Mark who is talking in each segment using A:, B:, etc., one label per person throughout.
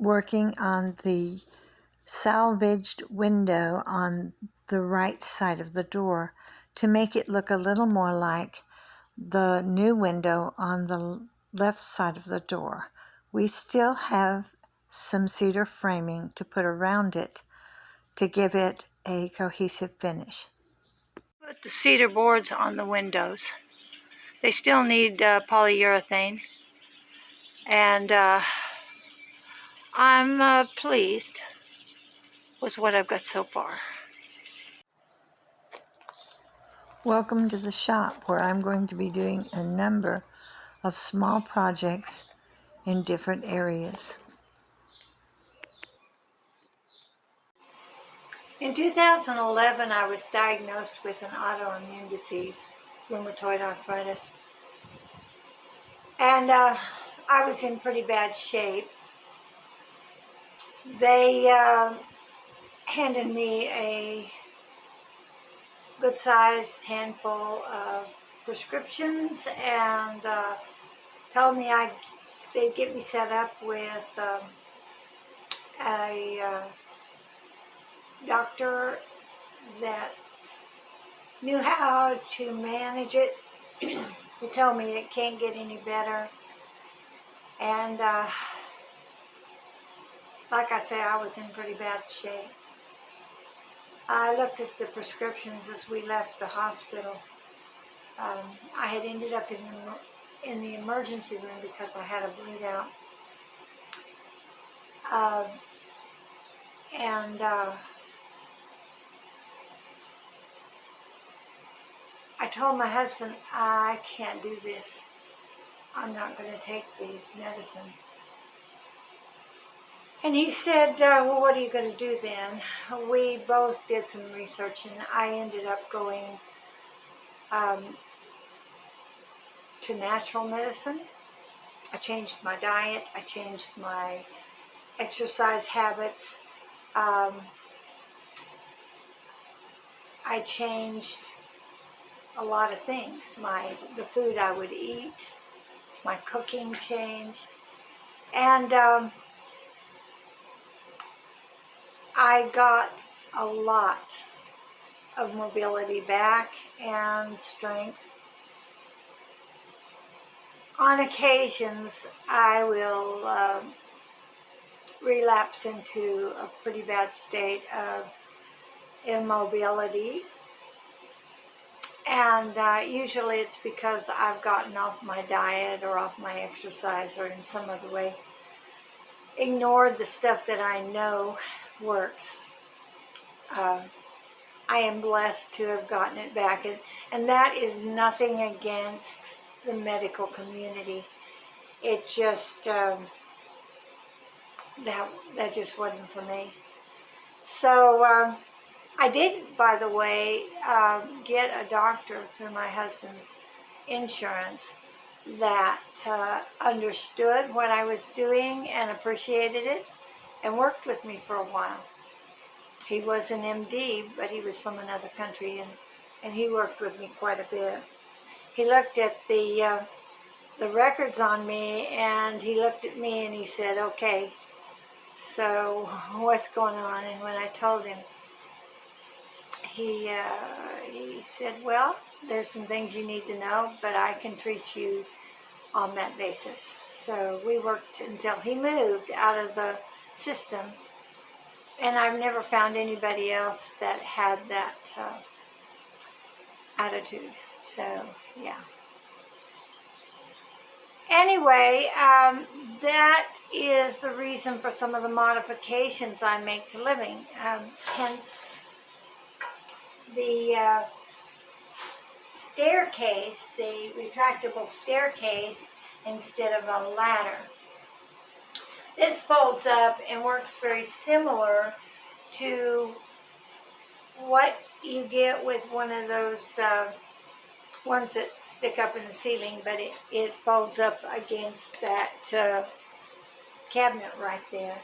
A: working on the salvaged window on the right side of the door to make it look a little more like the new window on the left side of the door. We still have some cedar framing to put around it to give it a cohesive finish. Put the cedar boards on the windows. They still need polyurethane, and I'm pleased with what I've got so far. Welcome to the shop, where I'm going to be doing a number of small projects in different areas. In 2011, I was diagnosed with an autoimmune disease, rheumatoid arthritis, and I was in pretty bad shape. They handed me a good-sized handful of prescriptions and told me they'd get me set up with a doctor that knew how to manage it. He told me it can't get any better, and like I say, I was in pretty bad shape. I looked at the prescriptions as we left the hospital. I had ended up in the emergency room because I had a bleed out. I told my husband, I can't do this. I'm not going to take these medicines. And he said, well, what are you going to do then? We both did some research, and I ended up going to natural medicine. I changed my diet. I changed my exercise habits. I changed a lot of things. The food I would eat, my cooking changed, and I got a lot of mobility back and strength. On occasions, I will relapse into a pretty bad state of immobility, and usually it's because I've gotten off my diet or off my exercise or in some other way ignored the stuff that I know works. I am blessed to have gotten it back, and that is nothing against the medical community. It just that just wasn't for me. So I did, by the way, get a doctor through my husband's insurance that understood what I was doing and appreciated it and worked with me for a while. He was an MD, but he was from another country, and he worked with me quite a bit. He looked at the records on me, and he looked at me and he said, okay, so what's going on? And when I told him, he said, well, there's some things you need to know, but I can treat you on that basis. So we worked until he moved out of the system, and I've never found anybody else that had that attitude. So, yeah. Anyway, that is the reason for some of the modifications I make to living. Hence, the staircase, the retractable staircase instead of a ladder. This folds up and works very similar to what you get with one of those ones that stick up in the ceiling, but it folds up against that cabinet right there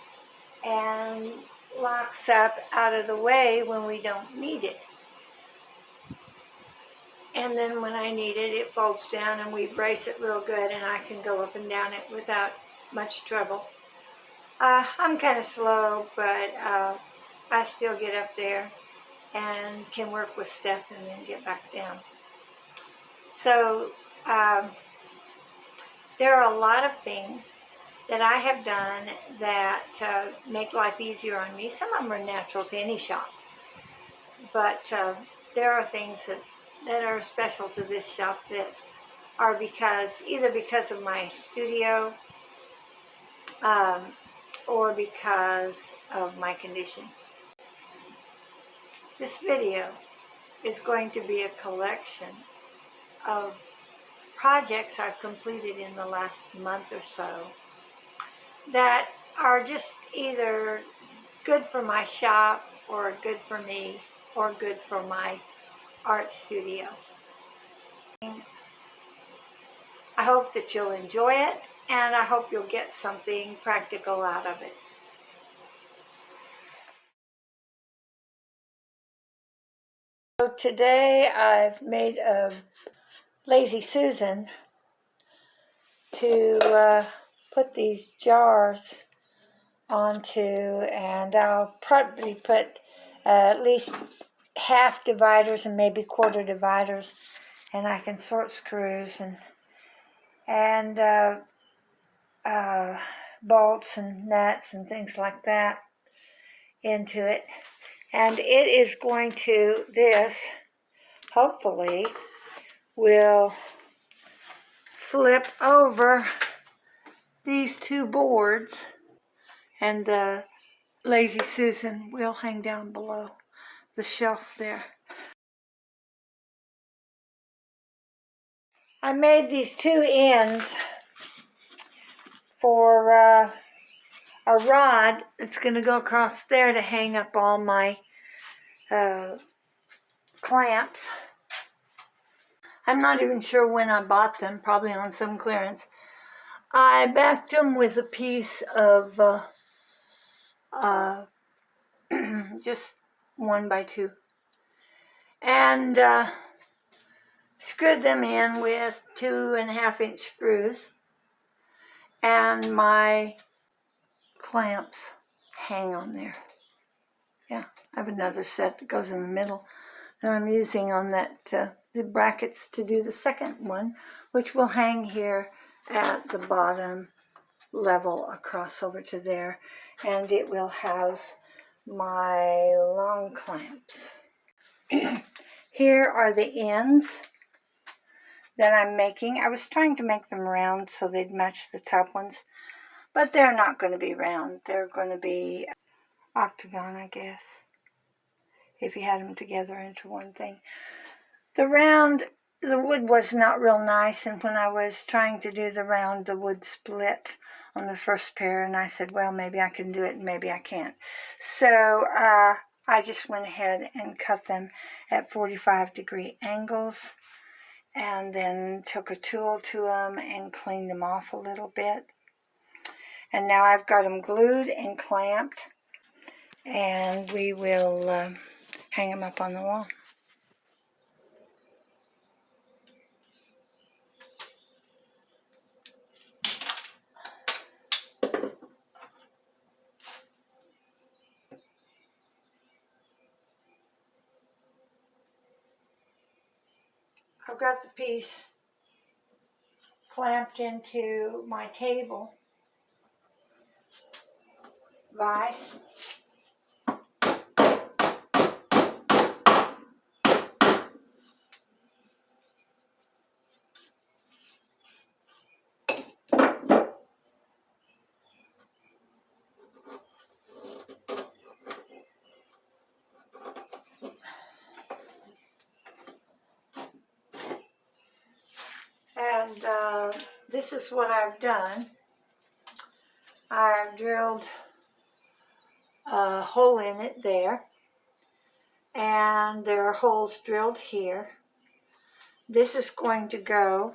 A: and locks up out of the way when we don't need it. And then when I need it, it folds down and we brace it real good, and I can go up and down it without much trouble. I'm kind of slow, but I still get up there and can work with Steph and then get back down. So there are a lot of things that I have done that make life easier on me. Some of them are natural to any shop, but there are things that are special to this shop that are either because of my studio or because of my condition. This video is going to be a collection of projects I've completed in the last month or so that are just either good for my shop or good for me or good for my art studio. I hope that you'll enjoy it, and I hope you'll get something practical out of it. So today I've made a Lazy Susan to put these jars onto, and I'll probably put at least half dividers and maybe quarter dividers, and I can sort screws and bolts and nuts and things like that into it. And it is going to, this hopefully will slip over these two boards, and the Lazy Susan will hang down below the shelf there. I made these two ends for a rod that's going to go across there to hang up all my clamps. I'm not even sure when I bought them, probably on some clearance. I backed them with a piece of just 1x2 and screwed them in with 2.5-inch screws, and my clamps hang on there. Yeah, I have another set that goes in the middle that I'm using on that the brackets to do the second one, which will hang here at the bottom level across over to there, and it will house my long clamps. Here are the ends that I'm making. I was trying to make them round so they'd match the top ones, but they're not going to be round. They're going to be octagon, I guess, if you had them together into one thing. The round, the wood was not real nice, and when I was trying to do the round, the wood split on the first pair, and I said, well, maybe I can do it and maybe I can't. So I just went ahead and cut them at 45-degree angles, and then took a tool to them and cleaned them off a little bit. And now I've got them glued and clamped, and we will hang them up on the wall. I've got the piece clamped into my table vise. And this is what I've done. I've drilled a hole in it there, and there are holes drilled here. This is going to go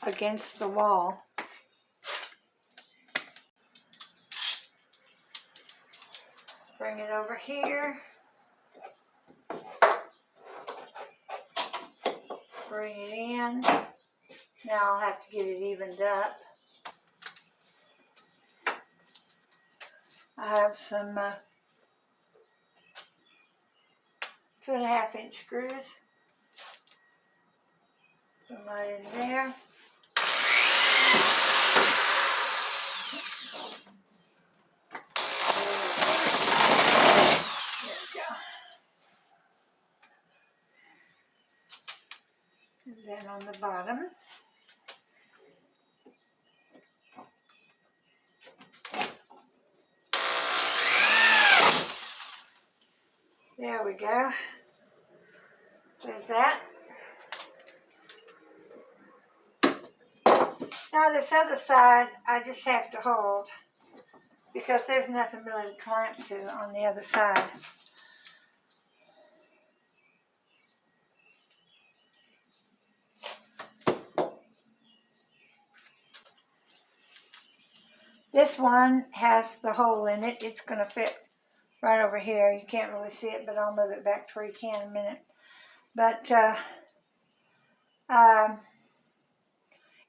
A: against the wall. Bring it over here. Bring it in. Now I'll have to get it evened up. I have some 2.5-inch screws. Put them right in there. There we go. And then on the bottom, there we go. There's that. Now this other side, I just have to hold because there's nothing really to clamp to on the other side. This one has the hole in it. It's going to fit right over here. You can't really see it, but I'll move it back to where you can in a minute. But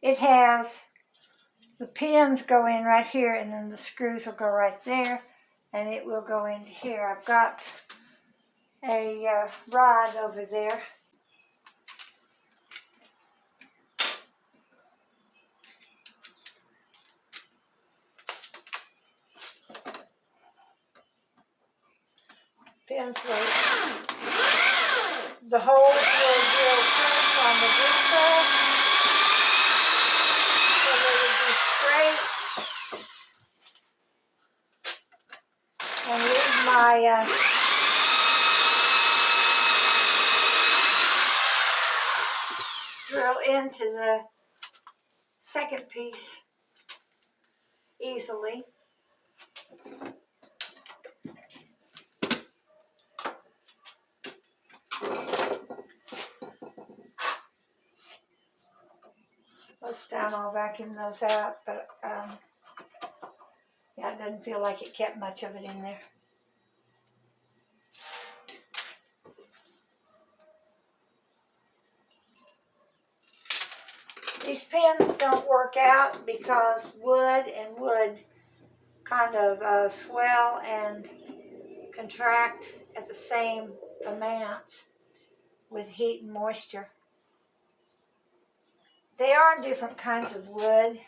A: it has the pins go in right here, and then the screws will go right there, and it will go into here. I've got a rod over there. Pins will, the holes will drill first on the this side, so they will be straight, and leave my drill into the second piece easily. Most time I'll vacuum those out, but yeah, it doesn't feel like it kept much of it in there. These pins don't work out because wood and wood kind of swell and contract at the same amount with heat and moisture. They are different kinds of wood,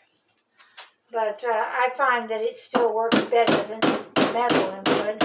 A: but I find that it still works better than metal and wood.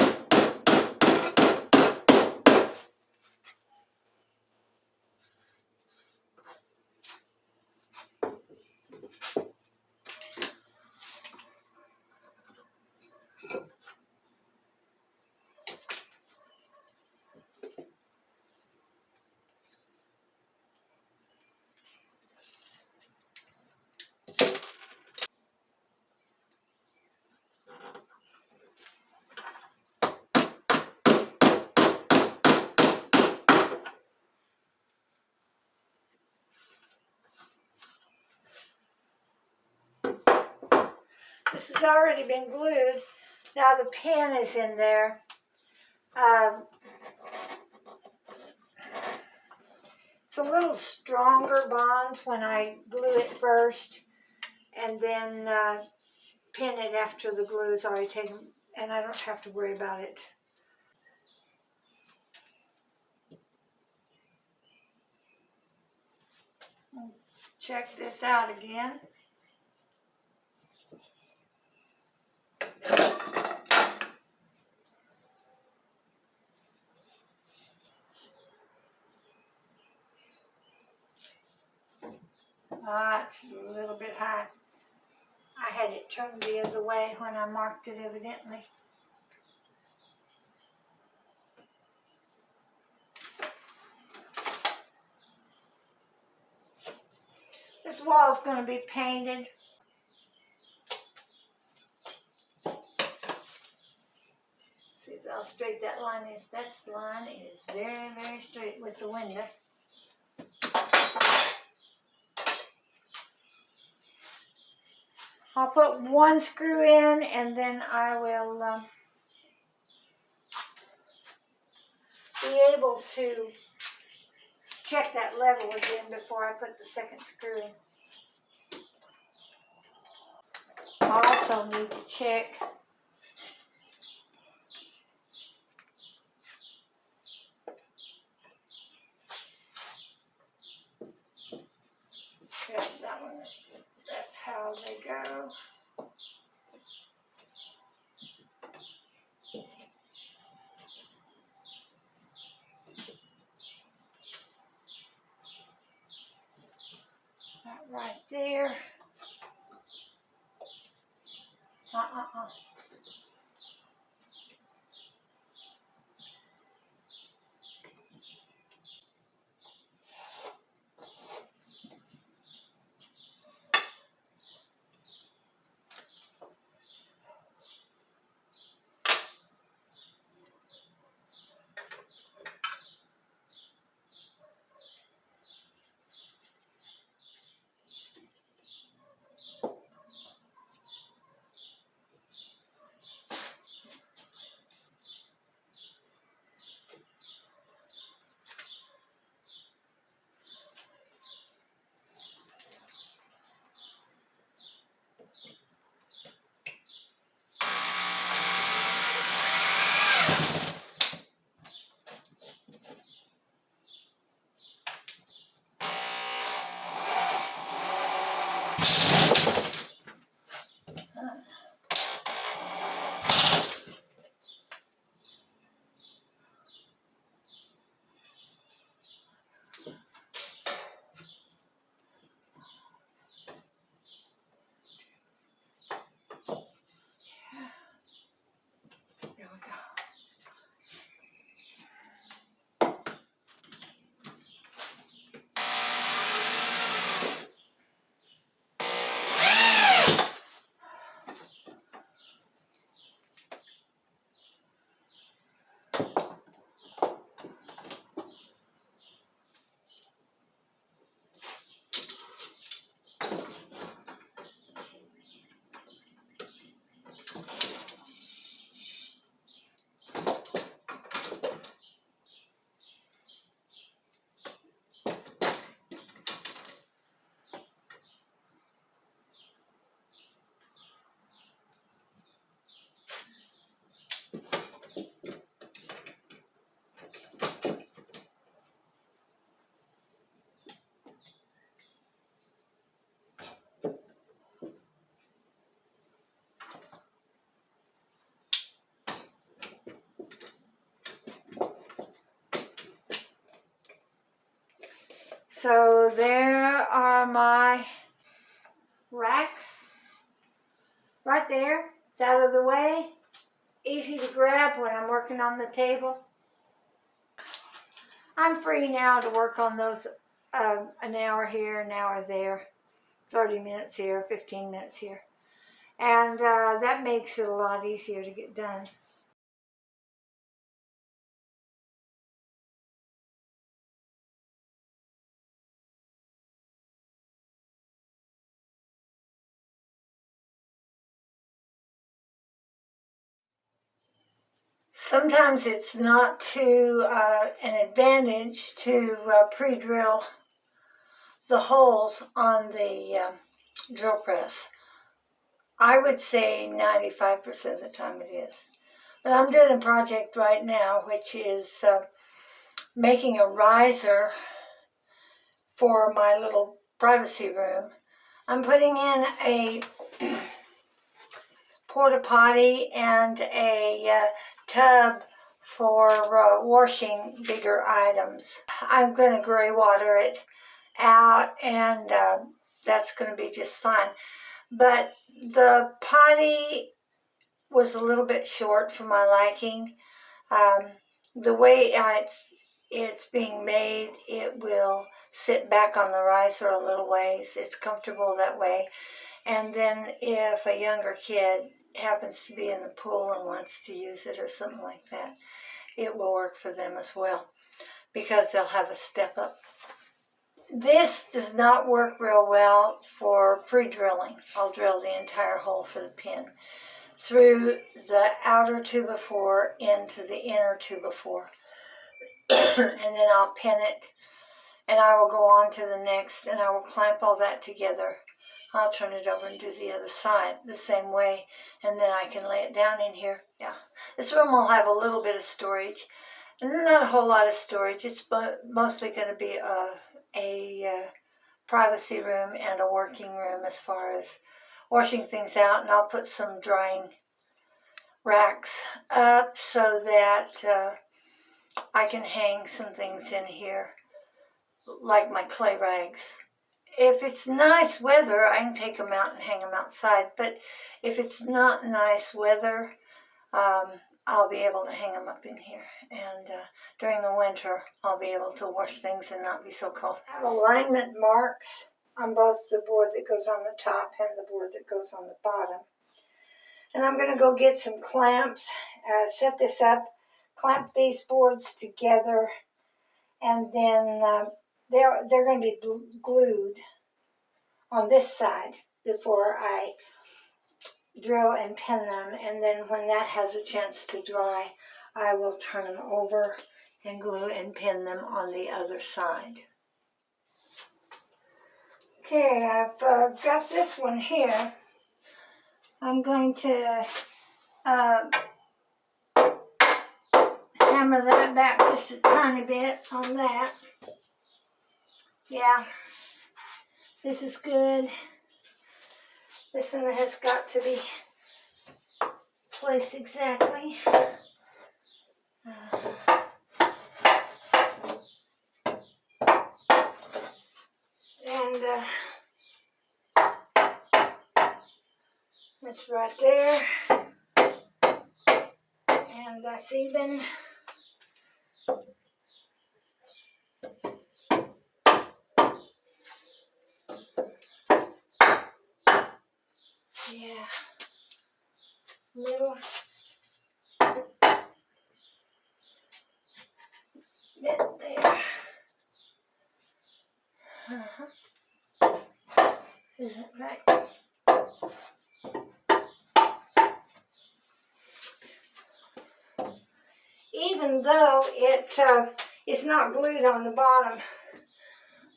A: This has already been glued. Now the pin is in there. It's a little stronger bond when I glue it first and then pin it after the glue is already taken, and I don't have to worry about it. Check this out again. It's a little bit high. I had it turned the other way when I marked it, evidently. This wall is going to be painted. See how straight that line is. That's the line. It is very, very straight with the window. I'll put one screw in, and then I will be able to check that level again before I put the second screw in. I also need to check there. Uh-uh-uh. There we go. So there are my racks right there. It's out of the way. Easy to grab when I'm working on the table. I'm free now to work on those an hour here, an hour there, 30 minutes here, 15 minutes here. And that makes it a lot easier to get done. Sometimes it's not to an advantage to pre-drill the holes on the drill press. I would say 95% of the time it is. But I'm doing a project right now which is making a riser for my little privacy room. I'm putting in a porta potty and a tub for washing bigger items. I'm going to gray water it out, and that's going to be just fine. But the potty was a little bit short for my liking. The way it's being made, it will sit back on the riser a little ways. It's comfortable that way. And then if a younger kid happens to be in the pool and wants to use it or something like that, it will work for them as well, because they'll have a step up. This does not work real well for pre-drilling. I'll drill the entire hole for the pin through the outer 2x4 into the inner 2x4. And then I'll pin it, and I will go on to the next, and I will clamp all that together. I'll turn it over and do the other side the same way, and then I can lay it down in here. Yeah, this room will have a little bit of storage, not a whole lot of storage. It's mostly going to be a privacy room and a working room as far as washing things out, and I'll put some drying racks up so that I can hang some things in here, like my clay rags if it's nice weather, I can take them out and hang them outside. But if it's not nice weather, I'll be able to hang them up in here. And during the winter, I'll be able to wash things and not be so cold. I have alignment marks on both the board that goes on the top and the board that goes on the bottom. And I'm going to go get some clamps, set this up, clamp these boards together, and then they're going to be glued on this side before I drill and pin them. And then when that has a chance to dry, I will turn them over and glue and pin them on the other side. Okay, I've got this one here. I'm going to hammer that back just a tiny bit on that. Yeah, this is good. This one has got to be placed exactly. And it's right there. And that's even. Yeah. Little bit there. Isn't right? Even though it is not glued on the bottom,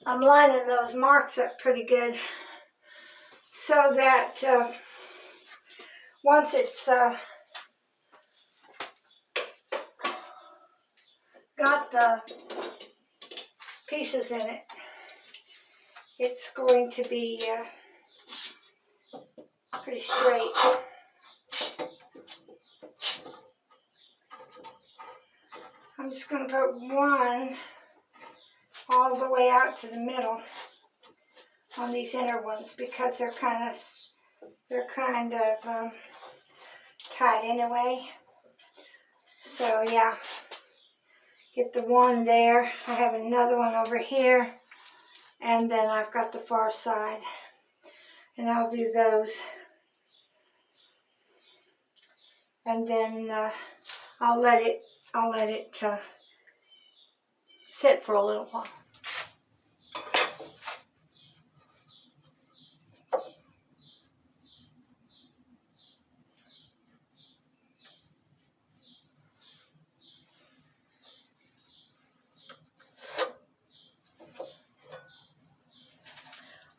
A: I'm lining those marks up pretty good so that once it's got the pieces in it, it's going to be pretty straight. I'm just going to put one all the way out to the middle on these inner ones because they're kind of tight anyway. So yeah, get the one there. I have another one over here, and then I've got the far side, and I'll do those, and then I'll let it sit for a little while.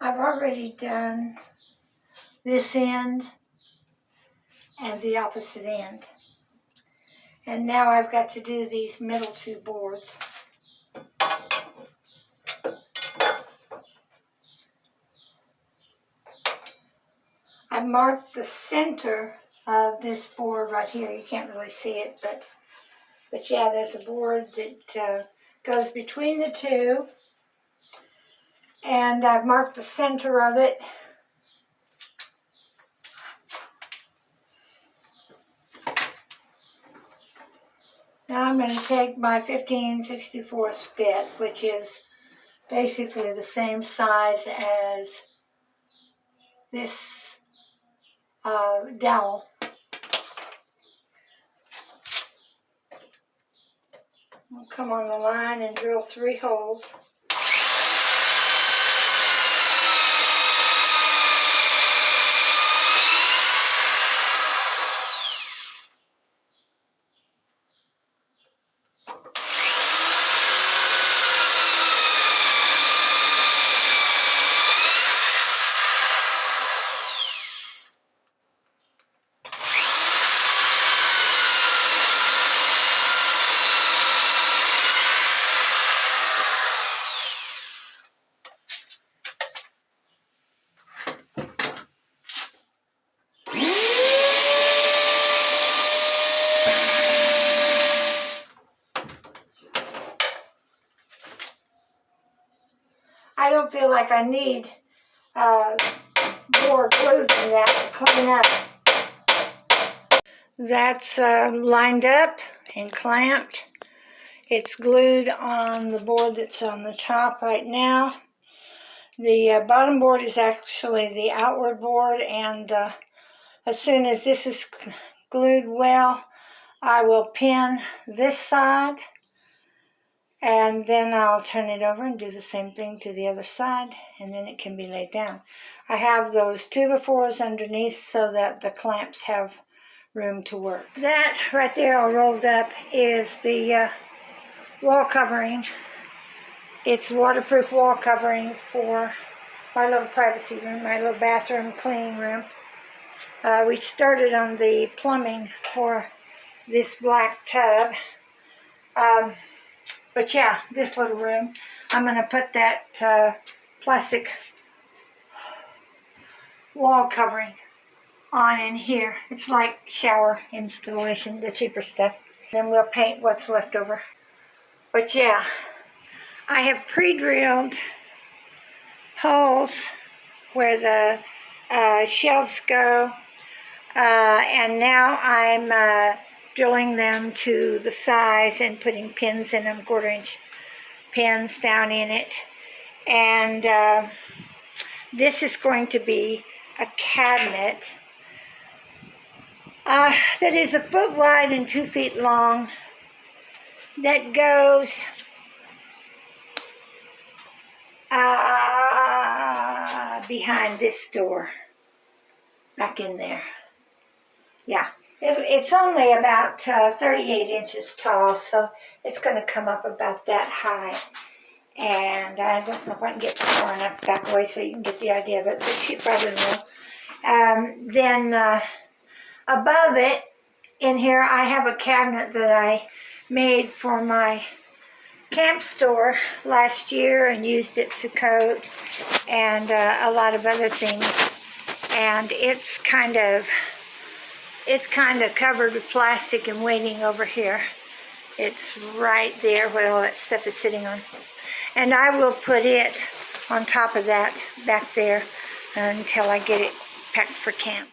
A: I've already done this end and the opposite end. And now I've got to do these middle two boards. I marked the center of this board right here. You can't really see it, but yeah, there's a board that goes between the two. And I've marked the center of it. Now I'm going to take my 15/64 bit, which is basically the same size as this dowel. I'll come on the line and drill 3 holes. I don't feel like I need more glue than that to clean up. That's lined up and clamped. It's glued on the board that's on the top right now. The bottom board is actually the outward board, and as soon as this is glued well, I will pin this side, and then I'll turn it over and do the same thing to the other side, and then it can be laid down. I have those 2x4s underneath so that the clamps have room to work. That right there all rolled up is the wall covering. It's waterproof wall covering for my little privacy room, my little bathroom cleaning room. We started on the plumbing for this black tub. But yeah, this little room, I'm going to put that plastic wall covering on in here. It's like shower installation, the cheaper stuff. Then we'll paint what's left over. But yeah, I have pre-drilled holes where the shelves go, and now I'm drilling them to the size and putting pins in them, 1/4-inch pins down in it. And this is going to be a cabinet that is 1 foot wide and 2 feet long, that goes behind this door, back in there. Yeah, it's only about 38 inches tall, so it's going to come up about that high. And I don't know if I can get far enough back away so you can get the idea of it, but you probably will. Then above it, in here, I have a cabinet that I made for my camp store last year and used it to coat and a lot of other things. And it's kind of covered with plastic and waiting over here. It's right there where all that stuff is sitting on. And I will put it on top of that back there until I get it packed for camp.